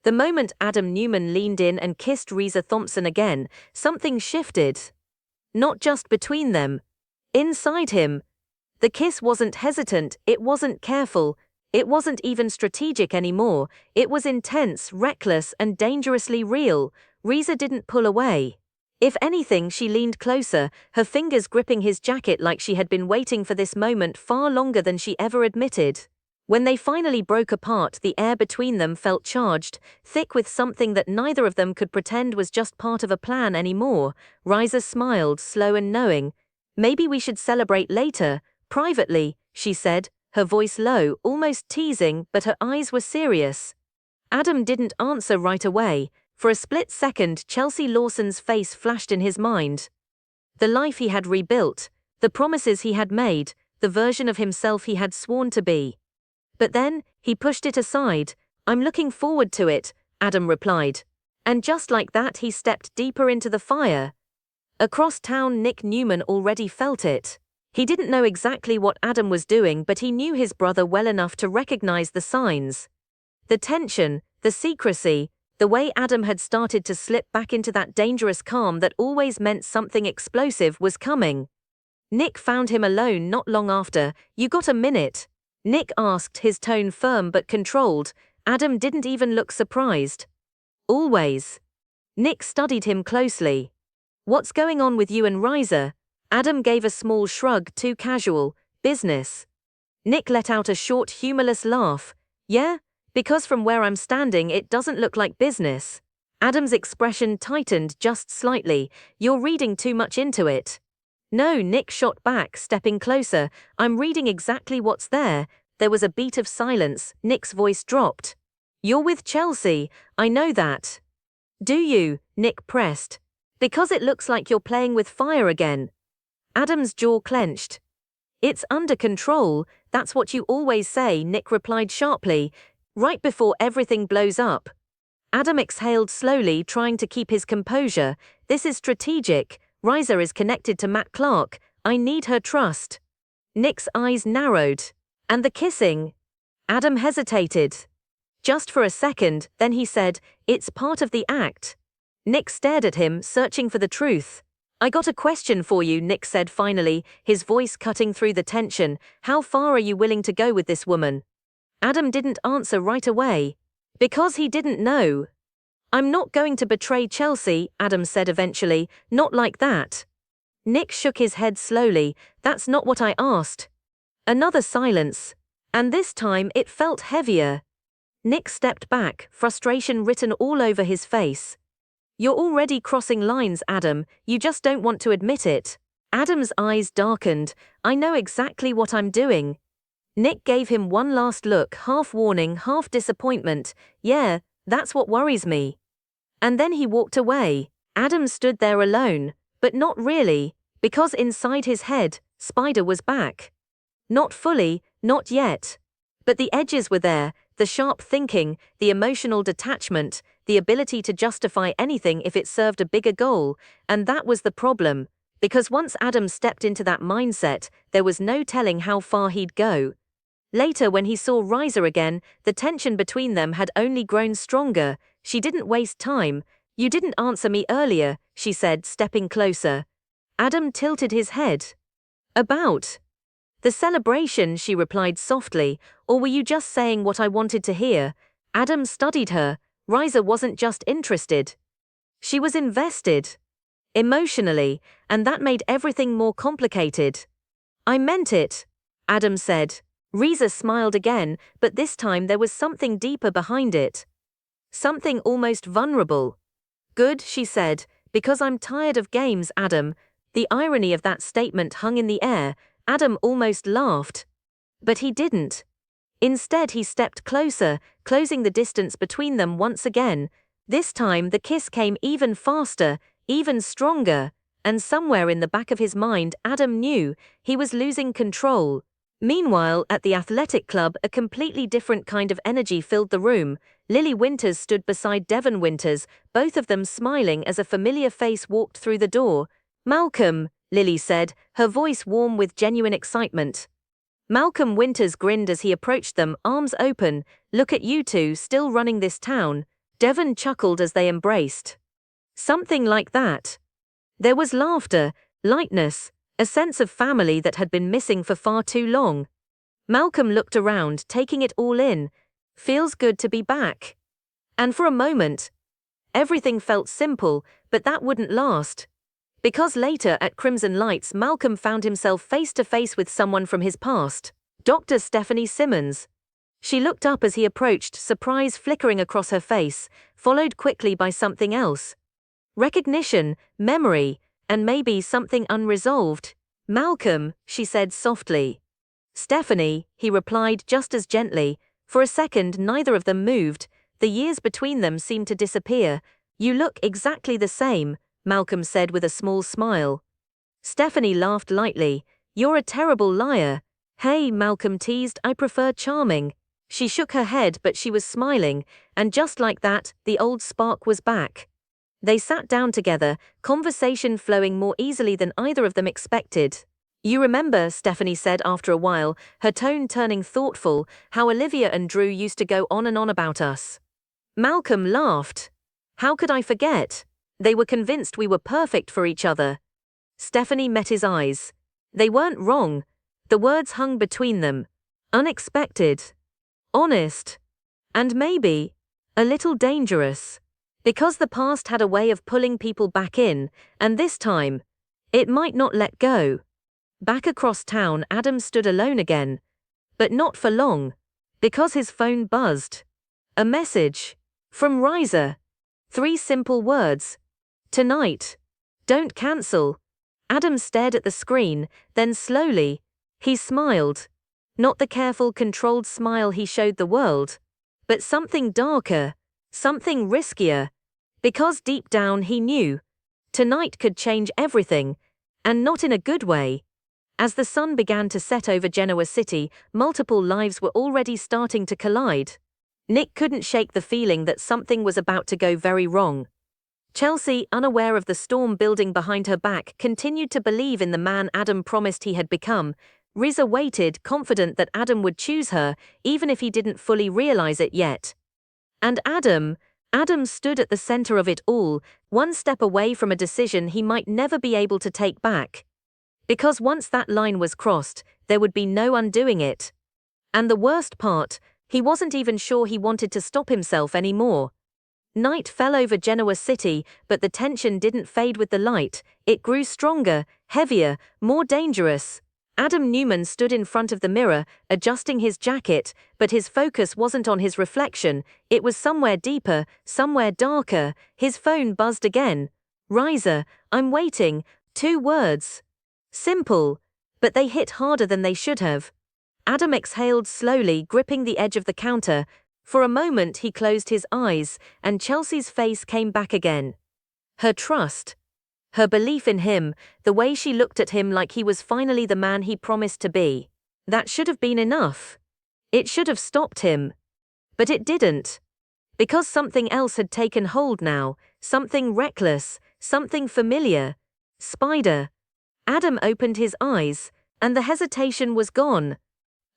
The moment Adam Newman leaned in and kissed Riza Thompson again, something shifted. Not just between them. Inside him. The kiss wasn't hesitant, it wasn't careful, it wasn't even strategic anymore, it was intense, reckless, and dangerously real. Riza didn't pull away. If anything, she leaned closer, her fingers gripping his jacket like she had been waiting for this moment far longer than she ever admitted. When they finally broke apart, the air between them felt charged, thick with something that neither of them could pretend was just part of a plan anymore. Riza smiled, slow and knowing. "Maybe we should celebrate later, privately," she said, her voice low, almost teasing, but her eyes were serious. Adam didn't answer right away. For a split second, Chelsea Lawson's face flashed in his mind. The life he had rebuilt, the promises he had made, the version of himself he had sworn to be. But then, he pushed it aside. "I'm looking forward to it," Adam replied. And just like that, he stepped deeper into the fire. Across town, Nick Newman already felt it. He didn't know exactly what Adam was doing, but he knew his brother well enough to recognize the signs. The tension, the secrecy, the way Adam had started to slip back into that dangerous calm that always meant something explosive was coming. Nick found him alone not long after. "You got a minute?" Nick asked, his tone firm but controlled. Adam didn't even look surprised. "Always." Nick studied him closely. "What's going on with you and Riza?" Adam gave a small shrug, too casual. "Business." Nick let out a short, humorless laugh. "Yeah? Because from where I'm standing it doesn't look like business." Adam's expression tightened just slightly. "You're reading too much into it." "No," Nick shot back, stepping closer. "I'm reading exactly what's there." There was a beat of silence. Nick's voice dropped. "You're with Chelsea, I know that." "Do you?" Nick pressed. "Because it looks like you're playing with fire again." Adam's jaw clenched. "It's under control, that's what you always say," Nick replied sharply. "Right before everything blows up." Adam exhaled slowly, trying to keep his composure. "This is strategic. Riza is connected to Matt Clark. I need her trust." Nick's eyes narrowed. "And the kissing?" Adam hesitated. Just for a second, then he said, "It's part of the act." Nick stared at him, searching for the truth. "I got a question for you," Nick said finally, his voice cutting through the tension. "How far are you willing to go with this woman?" Adam didn't answer right away. Because he didn't know. "I'm not going to betray Chelsea," Adam said eventually. "Not like that." Nick shook his head slowly. "That's not what I asked." Another silence. And this time it felt heavier. Nick stepped back, frustration written all over his face. "You're already crossing lines, Adam, you just don't want to admit it." Adam's eyes darkened. "I know exactly what I'm doing." Nick gave him one last look, half warning, half disappointment. "Yeah, that's what worries me." And then he walked away. Adam stood there alone, but not really, because inside his head, Spider was back. Not fully, not yet. But the edges were there, the sharp thinking, the emotional detachment, the ability to justify anything if it served a bigger goal, and that was the problem. Because once Adam stepped into that mindset, there was no telling how far he'd go. Later, when he saw Riza again, the tension between them had only grown stronger. She didn't waste time. "You didn't answer me earlier," she said, stepping closer. Adam tilted his head. "About the celebration," she replied softly, "or were you just saying what I wanted to hear?" Adam studied her. Riza wasn't just interested. She was invested. Emotionally, and that made everything more complicated. "I meant it," Adam said. Riza smiled again, but this time there was something deeper behind it. Something almost vulnerable. "Good," she said, "because I'm tired of games, Adam." The irony of that statement hung in the air. Adam almost laughed. But he didn't. Instead, he stepped closer, closing the distance between them once again. This time, the kiss came even faster, even stronger, and somewhere in the back of his mind, Adam knew he was losing control. Meanwhile, at the athletic club, a completely different kind of energy filled the room. Lily Winters stood beside Devon Winters, both of them smiling as a familiar face walked through the door. "Malcolm," Lily said, her voice warm with genuine excitement. Malcolm Winters grinned as he approached them, arms open. "Look at you two, still running this town." Devon chuckled as they embraced. Something like that. There was laughter, lightness, a sense of family that had been missing for far too long. Malcolm looked around, taking it all in. Feels good to be back. And for a moment, everything felt simple, but that wouldn't last. Because later at Crimson Lights, Malcolm found himself face to face with someone from his past, Dr. Stephanie Simmons. She looked up as he approached, surprise flickering across her face, followed quickly by something else. Recognition, memory, and maybe something unresolved. "Malcolm," she said softly. "Stephanie," he replied just as gently. For a second neither of them moved, the years between them seemed to disappear. "You look exactly the same," Malcolm said with a small smile. Stephanie laughed lightly. "You're a terrible liar." "Hey," Malcolm teased, "I prefer charming." She shook her head, but she was smiling, and just like that, the old spark was back. They sat down together, conversation flowing more easily than either of them expected. "You remember," Stephanie said after a while, her tone turning thoughtful, "how Olivia and Drew used to go on and on about us?" Malcolm laughed. "How could I forget? They were convinced we were perfect for each other." Stephanie met his eyes. They weren't wrong. The words hung between them. Unexpected. Honest. And maybe a little dangerous. Because the past had a way of pulling people back in, and this time, it might not let go. Back across town, Adam stood alone again. But not for long. Because his phone buzzed. A message. From Riza. 3 simple words. "Tonight. Don't cancel." Adam stared at the screen, then slowly, he smiled. Not the careful, controlled smile he showed the world, but something darker, something riskier. Because deep down he knew, tonight could change everything, and not in a good way. As the sun began to set over Genoa City, multiple lives were already starting to collide. Nick couldn't shake the feeling that something was about to go very wrong. Chelsea, unaware of the storm building behind her back, continued to believe in the man Adam promised he had become. Riza waited, confident that Adam would choose her, even if he didn't fully realize it yet. And Adam stood at the center of it all, one step away from a decision he might never be able to take back. Because once that line was crossed, there would be no undoing it. And the worst part, he wasn't even sure he wanted to stop himself anymore. Night fell over Genoa City, but the tension didn't fade with the light. It grew stronger, heavier, more dangerous. Adam Newman stood in front of the mirror, adjusting his jacket, but his focus wasn't on his reflection, it was somewhere deeper, somewhere darker. His phone buzzed again. "Riza, I'm waiting." 2 words. Simple, but they hit harder than they should have. Adam exhaled slowly, gripping the edge of the counter. For a moment he closed his eyes, and Chelsea's face came back again. Her trust. Her belief in him, the way she looked at him like he was finally the man he promised to be. That should have been enough. It should have stopped him. But it didn't. Because something else had taken hold now, something reckless, something familiar. Spider. Adam opened his eyes, and the hesitation was gone.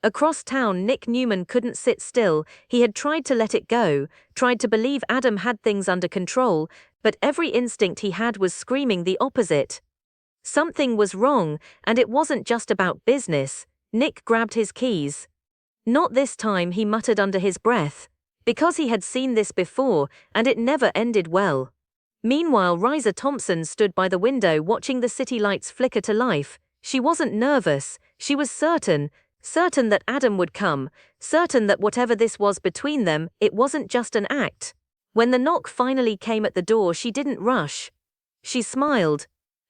Across town, Nick Newman couldn't sit still. He had tried to let it go, tried to believe Adam had things under control, but every instinct he had was screaming the opposite. Something was wrong, and it wasn't just about business. Nick grabbed his keys. "Not this time," he muttered under his breath. Because he had seen this before, and it never ended well. Meanwhile, Riza Thompson stood by the window watching the city lights flicker to life. She wasn't nervous, she was certain that Adam would come, certain that whatever this was between them, it wasn't just an act. When the knock finally came at the door, she didn't rush. She smiled.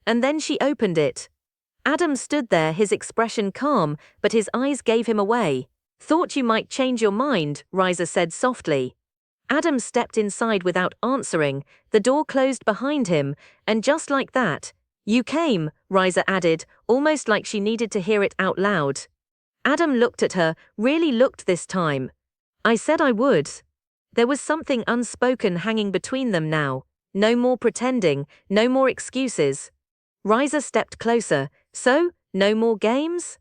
And then she opened it. Adam stood there, his expression calm, but his eyes gave him away. "Thought you might change your mind," Riza said softly. Adam stepped inside without answering, the door closed behind him, and just like that, "You came," Riza added, almost like she needed to hear it out loud. Adam looked at her, really looked this time. "I said I would." There was something unspoken hanging between them now. No more pretending, no more excuses. Riza stepped closer. "So, no more games?"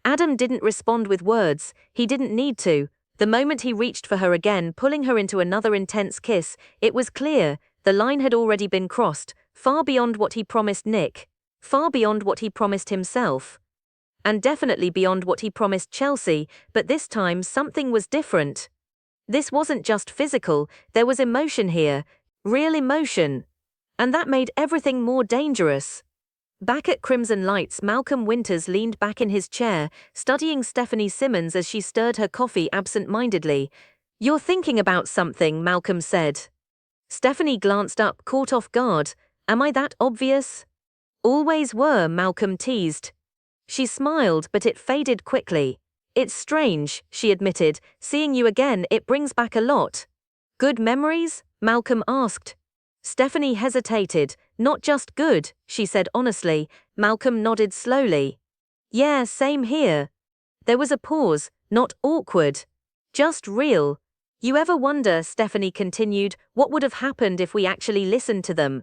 Adam didn't respond with words, he didn't need to. The moment he reached for her again, pulling her into another intense kiss, it was clear, the line had already been crossed, far beyond what he promised Nick, far beyond what he promised himself. And definitely beyond what he promised Chelsea, but this time something was different. This wasn't just physical, there was emotion here, real emotion. And that made everything more dangerous. Back at Crimson Lights, Malcolm Winters leaned back in his chair, studying Stephanie Simmons as she stirred her coffee absent-mindedly. "You're thinking about something," Malcolm said. Stephanie glanced up, caught off guard. "Am I that obvious?" "Always were," Malcolm teased. She smiled, but it faded quickly. "It's strange," she admitted. "Seeing you again, it brings back a lot." "Good memories?" Malcolm asked. Stephanie hesitated. "Not just good," she said honestly. Malcolm nodded slowly. "Yeah, same here." There was a pause, not awkward, just real. "You ever wonder," Stephanie continued, "what would have happened if we actually listened to them?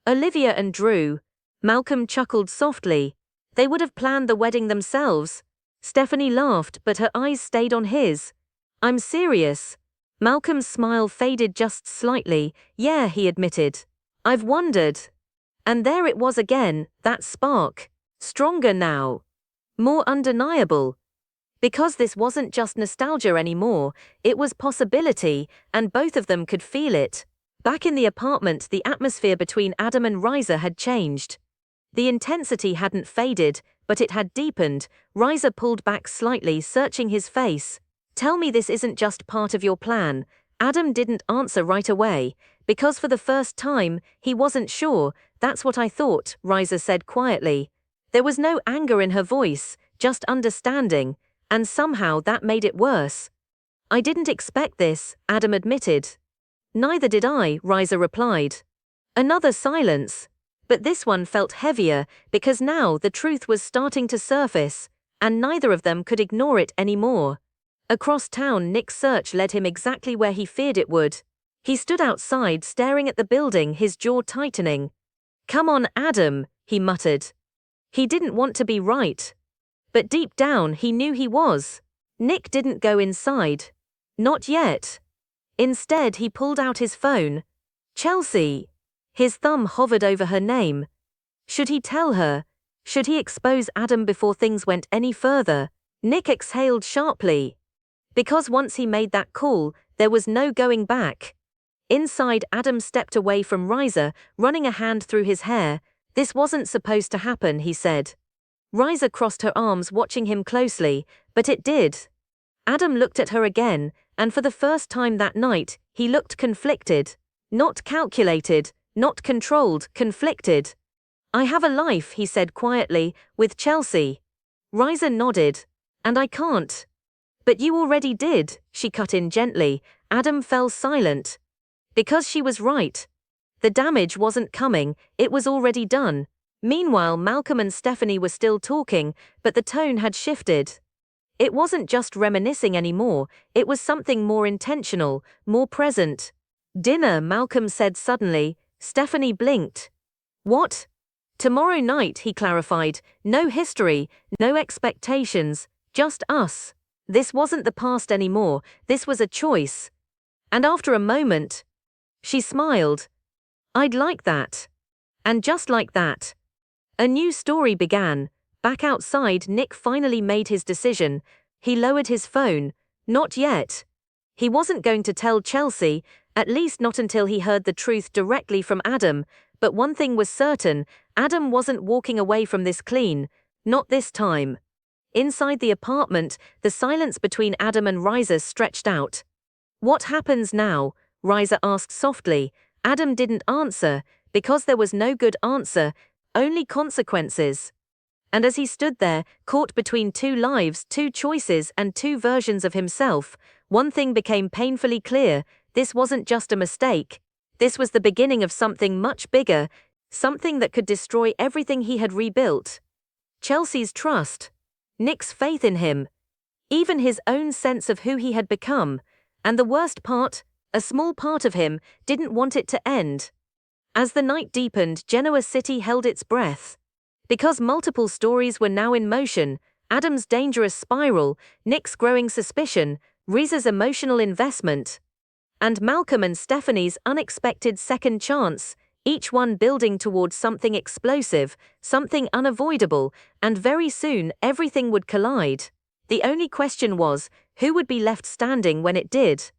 Olivia and Drew." Malcolm chuckled softly. "They would have planned the wedding themselves." Stephanie laughed, but her eyes stayed on his. "I'm serious." Malcolm's smile faded just slightly. "Yeah," he admitted. "I've wondered." And there it was again, that spark. Stronger now. More undeniable. Because this wasn't just nostalgia anymore, it was possibility, and both of them could feel it. Back in the apartment, the atmosphere between Adam and Riza had changed. The intensity hadn't faded, but it had deepened. Riza pulled back slightly, searching his face. "Tell me this isn't just part of your plan." Adam didn't answer right away, because for the first time, he wasn't sure. "That's what I thought," Riza said quietly. There was no anger in her voice, just understanding, and somehow that made it worse. "I didn't expect this," Adam admitted. "Neither did I," Riza replied. Another silence. But this one felt heavier, because now the truth was starting to surface, and neither of them could ignore it anymore. Across town, Nick's search led him exactly where he feared it would. He stood outside, staring at the building, his jaw tightening. "Come on, Adam," he muttered. He didn't want to be right. But deep down, he knew he was. Nick didn't go inside. Not yet. Instead, he pulled out his phone. "Chelsea." His thumb hovered over her name. Should he tell her? Should he expose Adam before things went any further? Nick exhaled sharply. Because once he made that call, there was no going back. Inside, Adam stepped away from Riza, running a hand through his hair. "This wasn't supposed to happen," he said. Riza crossed her arms, watching him closely, but it did. Adam looked at her again, and for the first time that night, he looked conflicted. Not calculated, not controlled, conflicted. "I have a life," he said quietly, "with Chelsea." Riza nodded. "And I can't." "But you already did," she cut in gently. Adam fell silent. Because she was right. The damage wasn't coming, it was already done. Meanwhile, Malcolm and Stephanie were still talking, but the tone had shifted. It wasn't just reminiscing anymore, it was something more intentional, more present. "Dinner," Malcolm said suddenly. Stephanie blinked. "What?" "Tomorrow night," he clarified. "No history, no expectations, just us." This wasn't the past anymore, this was a choice. And after a moment, she smiled. "I'd like that." And just like that, a new story began. Back outside, Nick finally made his decision. He lowered his phone. Not yet. He wasn't going to tell Chelsea, at least not until he heard the truth directly from Adam. But one thing was certain, Adam wasn't walking away from this clean. Not this time. Inside the apartment, the silence between Adam and Riza stretched out. "What happens now?" Riza asked softly. Adam didn't answer, because there was no good answer, only consequences. And as he stood there, caught between two lives, two choices, and two versions of himself, one thing became painfully clear: this wasn't just a mistake. This was the beginning of something much bigger, something that could destroy everything he had rebuilt. Chelsea's trust. Nick's faith in him. Even his own sense of who he had become. And the worst part, a small part of him, didn't want it to end. As the night deepened, Genoa City held its breath. Because multiple stories were now in motion, Adam's dangerous spiral, Nick's growing suspicion, Riza's emotional investment, and Malcolm and Stephanie's unexpected second chance, each one building towards something explosive, something unavoidable, and very soon everything would collide. The only question was, who would be left standing when it did?